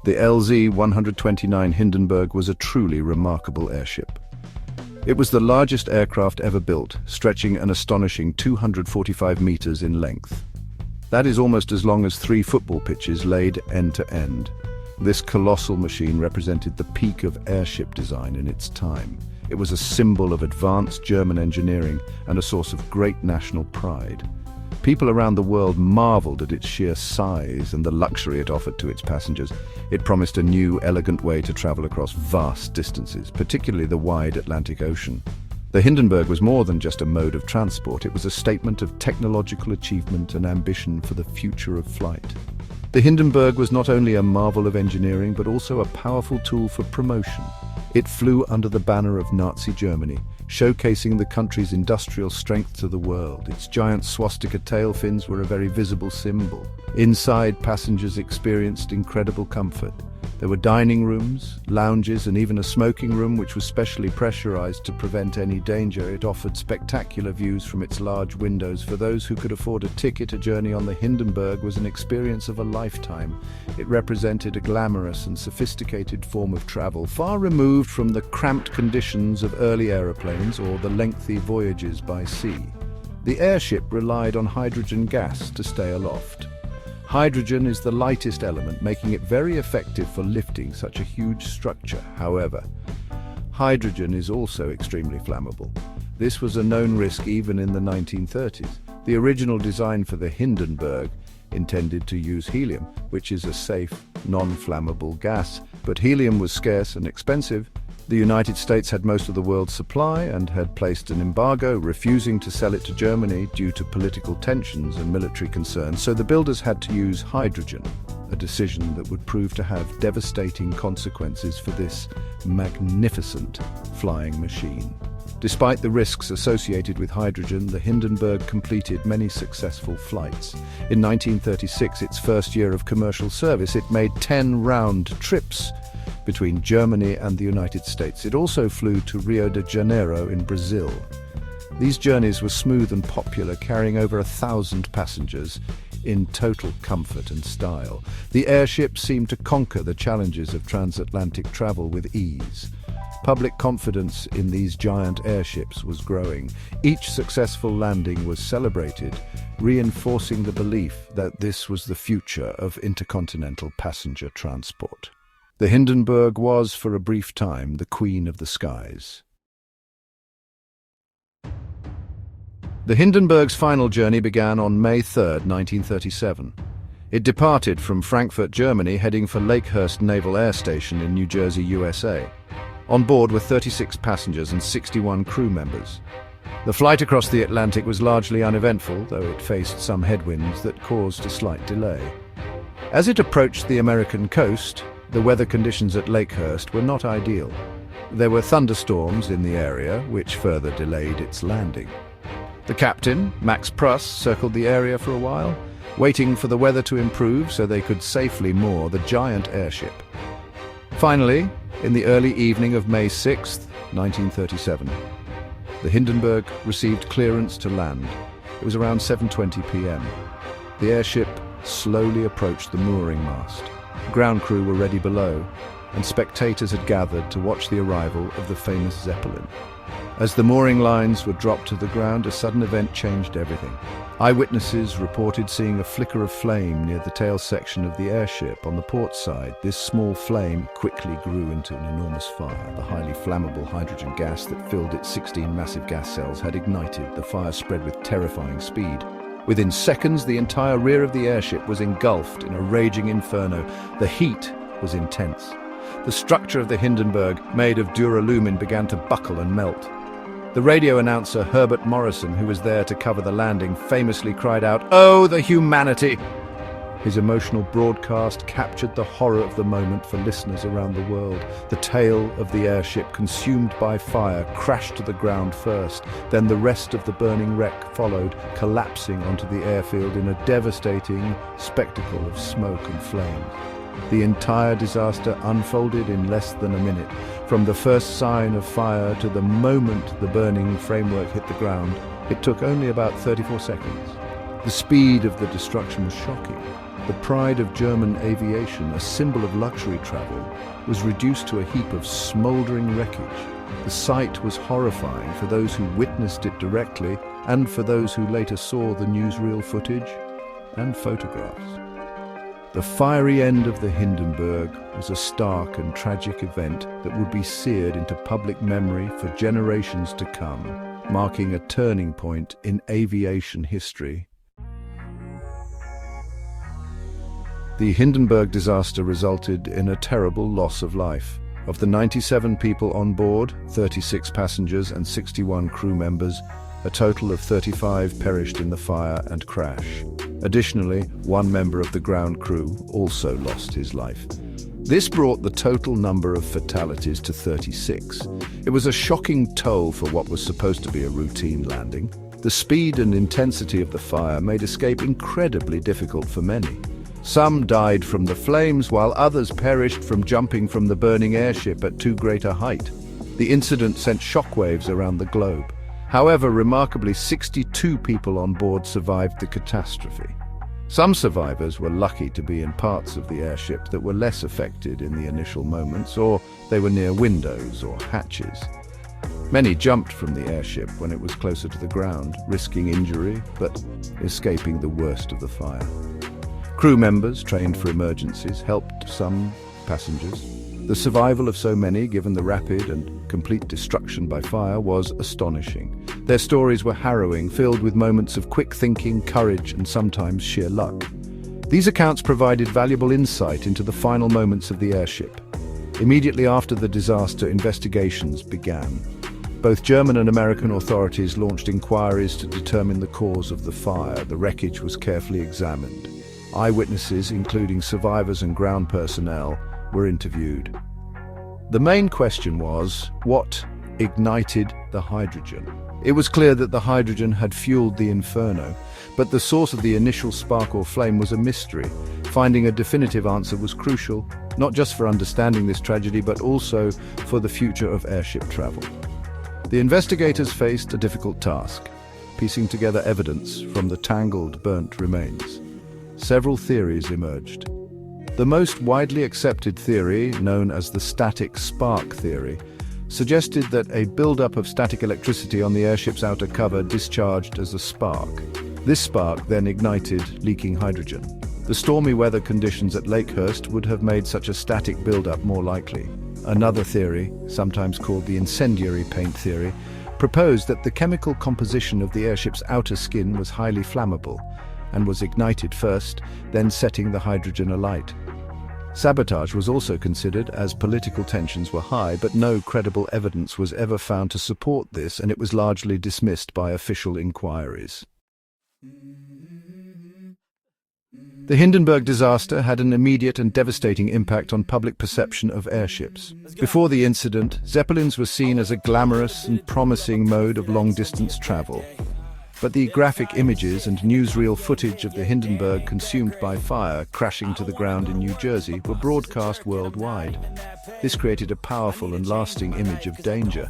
The LZ-129 Hindenburg was a truly remarkable airship. It was the largest aircraft ever built, stretching an astonishing 245 meters in length. That is almost as long as 3 football pitches laid end to end. This colossal machine represented the peak of airship design in its time. It was a symbol of advanced German engineering and a source of great national pride. People around the world marveled at its sheer size and the luxury it offered to its passengers. It promised a new, elegant way to travel across vast distances, particularly the wide Atlantic Ocean. The Hindenburg was more than just a mode of transport. It was a statement of technological achievement and ambition for the future of flight. The Hindenburg was not only a marvel of engineering, but also a powerful tool for promotion. It flew under the banner of Nazi Germany, showcasing the country's industrial strength to the world. Its giant swastika tail fins were a very visible symbol. Inside, passengers experienced incredible comfort. There were dining rooms, lounges, and even a smoking room which was specially pressurized to prevent any danger. It offered spectacular views from its large windows. For those who could afford a ticket, a journey on the Hindenburg was an experience of a lifetime. It represented a glamorous and sophisticated form of travel, far removed from the cramped conditions of early aeroplanes or the lengthy voyages by sea. The airship relied on hydrogen gas to stay aloft. Hydrogen is the lightest element, making it very effective for lifting such a huge structure. However, hydrogen is also extremely flammable. This was a known risk even in the 1930s. The original design for the Hindenburg intended to use helium, which is a safe, non-flammable gas, but helium was scarce and expensive. The United States had most of the world's supply and had placed an embargo, refusing to sell it to Germany due to political tensions and military concerns, so the builders had to use hydrogen, a decision that would prove to have devastating consequences for this magnificent flying machine. Despite the risks associated with hydrogen, the Hindenburg completed many successful flights. In 1936, its first year of commercial service, it made 10 round trips between Germany and the United States. It also flew to Rio de Janeiro in Brazil. These journeys were smooth and popular, carrying over 1,000 passengers in total comfort and style. The airship seemed to conquer the challenges of transatlantic travel with ease. Public confidence in these giant airships was growing. Each successful landing was celebrated, reinforcing the belief that this was the future of intercontinental passenger transport. The Hindenburg was, for a brief time, the queen of the skies. The Hindenburg's final journey began on May 3, 1937. It departed from Frankfurt, Germany, heading for Lakehurst Naval Air Station in New Jersey, USA. On board were 36 passengers and 61 crew members. The flight across the Atlantic was largely uneventful, though it faced some headwinds that caused a slight delay. As it approached the American coast, the weather conditions at Lakehurst were not ideal. There were thunderstorms in the area, which further delayed its landing. The captain, Max Pruss, circled the area for a while, waiting for the weather to improve so they could safely moor the giant airship. Finally, in the early evening of May 6, 1937, the Hindenburg received clearance to land. It was around 7:20 p.m. The airship slowly approached the mooring mast. Ground crew were ready below, and spectators had gathered to watch the arrival of the famous Zeppelin. As the mooring lines were dropped to the ground, a sudden event changed everything. Eyewitnesses reported seeing a flicker of flame near the tail section of the airship on the port side. This small flame quickly grew into an enormous fire. The highly flammable hydrogen gas that filled its 16 massive gas cells had ignited. The fire spread with terrifying speed. Within seconds, the entire rear of the airship was engulfed in a raging inferno. The heat was intense. The structure of the Hindenburg, made of duralumin, began to buckle and melt. The radio announcer, Herbert Morrison, who was there to cover the landing, famously cried out, "Oh, the humanity!" His emotional broadcast captured the horror of the moment for listeners around the world. The tail of the airship, consumed by fire, crashed to the ground first. Then the rest of the burning wreck followed, collapsing onto the airfield in a devastating spectacle of smoke and flames. The entire disaster unfolded in less than a minute. From the first sign of fire to the moment the burning framework hit the ground, it took only about 34 seconds. The speed of the destruction was shocking. The pride of German aviation, a symbol of luxury travel, was reduced to a heap of smouldering wreckage. The sight was horrifying for those who witnessed it directly and for those who later saw the newsreel footage and photographs. The fiery end of the Hindenburg was a stark and tragic event that would be seared into public memory for generations to come, marking a turning point in aviation history. The Hindenburg disaster resulted in a terrible loss of life. Of the 97 people on board, 36 passengers and 61 crew members, a total of 35 perished in the fire and crash. Additionally, one member of the ground crew also lost his life. This brought the total number of fatalities to 36. It was a shocking toll for what was supposed to be a routine landing. The speed and intensity of the fire made escape incredibly difficult for many. Some died from the flames, while others perished from jumping from the burning airship at too great a height. The incident sent shockwaves around the globe. However, remarkably, 62 people on board survived the catastrophe. Some survivors were lucky to be in parts of the airship that were less affected in the initial moments, or they were near windows or hatches. Many jumped from the airship when it was closer to the ground, risking injury but escaping the worst of the fire. Crew members trained for emergencies helped some passengers. The survival of so many, given the rapid and complete destruction by fire, was astonishing. Their stories were harrowing, filled with moments of quick thinking, courage, and sometimes sheer luck. These accounts provided valuable insight into the final moments of the airship. Immediately after the disaster, investigations began. Both German and American authorities launched inquiries to determine the cause of the fire. The wreckage was carefully examined. Eyewitnesses, including survivors and ground personnel, were interviewed. The main question was, what ignited the hydrogen? It was clear that the hydrogen had fueled the inferno, but the source of the initial spark or flame was a mystery. Finding a definitive answer was crucial, not just for understanding this tragedy, but also for the future of airship travel. The investigators faced a difficult task, piecing together evidence from the tangled, burnt remains. Several theories emerged. The most widely accepted theory, known as the static spark theory, suggested that a buildup of static electricity on the airship's outer cover discharged as a spark. This spark then ignited, leaking hydrogen. The stormy weather conditions at Lakehurst would have made such a static buildup more likely. Another theory, sometimes called the incendiary paint theory, proposed that the chemical composition of the airship's outer skin was highly flammable and was ignited first, then setting the hydrogen alight. Sabotage was also considered, as political tensions were high, but no credible evidence was ever found to support this, and it was largely dismissed by official inquiries. The Hindenburg disaster had an immediate and devastating impact on public perception of airships. Before the incident, Zeppelins were seen as a glamorous and promising mode of long-distance travel. But the graphic images and newsreel footage of the Hindenburg consumed by fire crashing to the ground in New Jersey were broadcast worldwide. This created a powerful and lasting image of danger.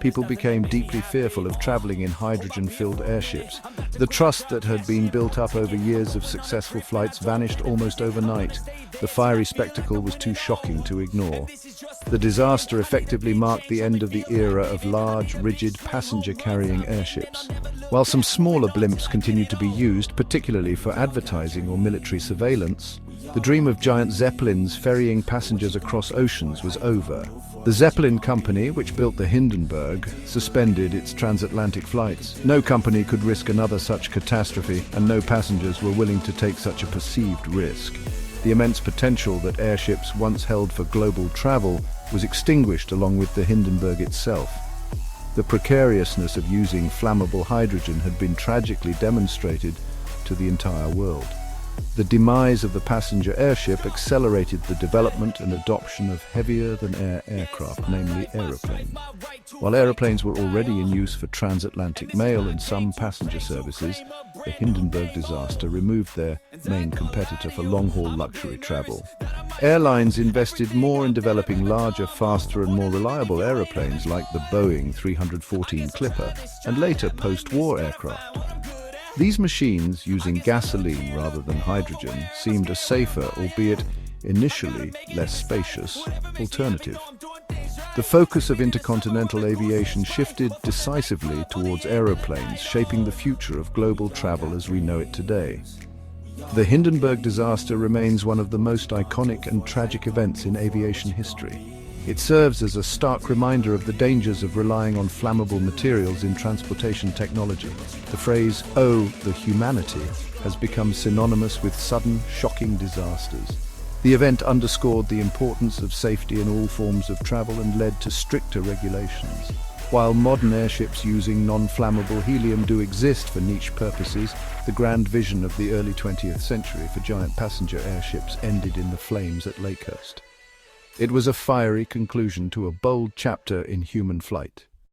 People became deeply fearful of traveling in hydrogen-filled airships. The trust that had been built up over years of successful flights vanished almost overnight. The fiery spectacle was too shocking to ignore. The disaster effectively marked the end of the era of large, rigid, passenger-carrying airships. While some smaller blimps continued to be used, particularly for advertising or military surveillance, the dream of giant Zeppelins ferrying passengers across oceans was over. The Zeppelin Company, which built the Hindenburg, suspended its transatlantic flights. No company could risk another such catastrophe, and no passengers were willing to take such a perceived risk. The immense potential that airships once held for global travel was extinguished along with the Hindenburg itself. The precariousness of using flammable hydrogen had been tragically demonstrated to the entire world. The demise of the passenger airship accelerated the development and adoption of heavier-than-air aircraft, namely aeroplanes. While aeroplanes were already in use for transatlantic mail and some passenger services, the Hindenburg disaster removed their main competitor for long-haul luxury travel. Airlines invested more in developing larger, faster and more reliable aeroplanes like the Boeing 314 Clipper and later post-war aircraft. These machines, using gasoline rather than hydrogen, seemed a safer, albeit initially less spacious, alternative. The focus of intercontinental aviation shifted decisively towards aeroplanes, shaping the future of global travel as we know it today. The Hindenburg disaster remains one of the most iconic and tragic events in aviation history. It serves as a stark reminder of the dangers of relying on flammable materials in transportation technology. The phrase, "Oh, the humanity," has become synonymous with sudden, shocking disasters. The event underscored the importance of safety in all forms of travel and led to stricter regulations. While modern airships using non-flammable helium do exist for niche purposes, the grand vision of the early 20th century for giant passenger airships ended in the flames at Lakehurst. It was a fiery conclusion to a bold chapter in human flight.